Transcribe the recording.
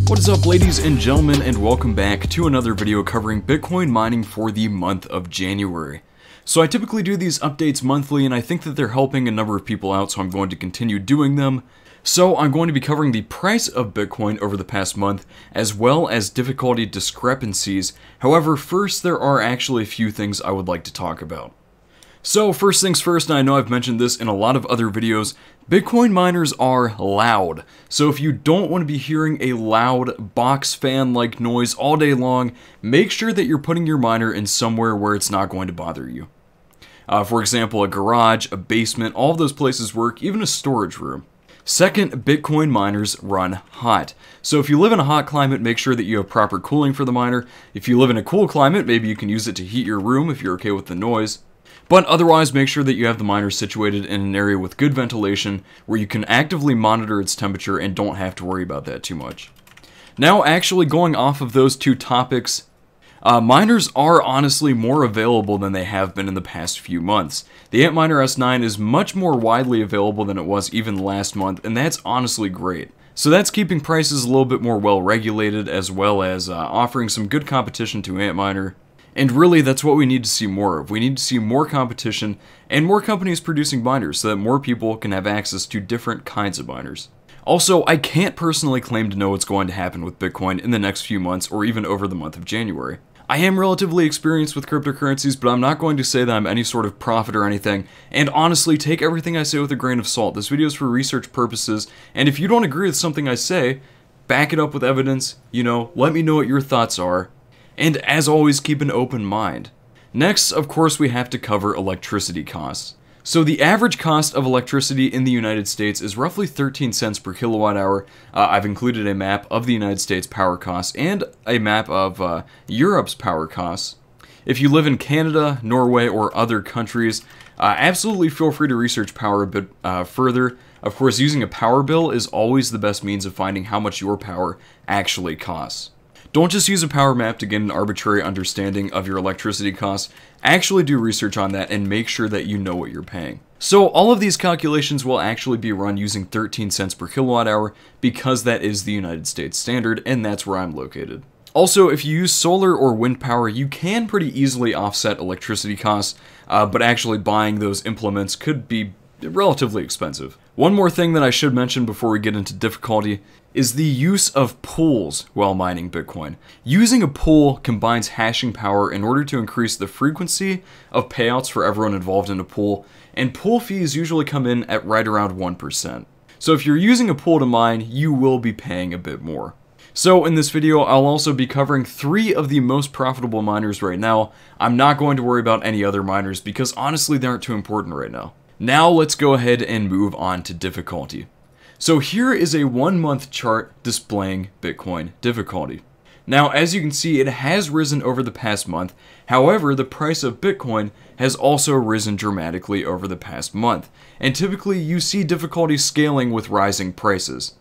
What is up, ladies and gentlemen, and welcome back to another video covering Bitcoin mining for the month of January. So I typically do these updates monthly, and I think that they're helping a number of people out, so I'm going to continue doing them. So I'm going to be covering the price of Bitcoin over the past month, as well as difficulty discrepancies. However, first there are actually a few things I would like to talk about. So first things first, and I know I've mentioned this in a lot of other videos, Bitcoin miners are loud. So if you don't want to be hearing a loud box fan-like noise all day long, make sure that you're putting your miner in somewhere where it's not going to bother you. For example, a garage, a basement, all of those places work, even a storage room. Second, Bitcoin miners run hot. So if you live in a hot climate, make sure that you have proper cooling for the miner. If you live in a cool climate, maybe you can use it to heat your room if you're okay with the noise. But otherwise, make sure that you have the miner situated in an area with good ventilation where you can actively monitor its temperature and don't have to worry about that too much. Now, actually going off of those two topics, miners are honestly more available than they have been in the past few months. The Antminer S9 is much more widely available than it was even last month, and that's honestly great. So that's keeping prices a little bit more well regulated, as well as offering some good competition to Antminer. And really, that's what we need to see more of. We need to see more competition and more companies producing miners so that more people can have access to different kinds of miners. Also, I can't personally claim to know what's going to happen with Bitcoin in the next few months or even over the month of January. I am relatively experienced with cryptocurrencies, but I'm not going to say that I'm any sort of prophet or anything. And honestly, take everything I say with a grain of salt. This video is for research purposes, and if you don't agree with something I say, back it up with evidence, let me know what your thoughts are. And as always, keep an open mind. Next, of course, we have to cover electricity costs. So the average cost of electricity in the United States is roughly 13 cents per kilowatt hour. I've included a map of the United States power costs and a map of Europe's power costs. If you live in Canada, Norway, or other countries, absolutely feel free to research power a bit further. Of course, using a power bill is always the best means of finding how much your power actually costs. Don't just use a power map to get an arbitrary understanding of your electricity costs. Actually do research on that and make sure that you know what you're paying. So all of these calculations will actually be run using 13 cents per kilowatt hour because that is the United States standard, and that's where I'm located. Also, if you use solar or wind power, you can pretty easily offset electricity costs, but actually buying those implements could be relatively expensive. One more thing that I should mention before we get into difficulty is the use of pools while mining Bitcoin. Using a pool combines hashing power in order to increase the frequency of payouts for everyone involved in a pool, and pool fees usually come in at right around 1%. So if you're using a pool to mine, you will be paying a bit more. So in this video, I'll also be covering 3 of the most profitable miners right now. I'm not going to worry about any other miners because honestly they aren't too important right now. Now let's go ahead and move on to difficulty. So here is a 1-month chart displaying Bitcoin difficulty. Now, as you can see, it has risen over the past month. However, the price of Bitcoin has also risen dramatically over the past month. And typically, you see difficulty scaling with rising prices.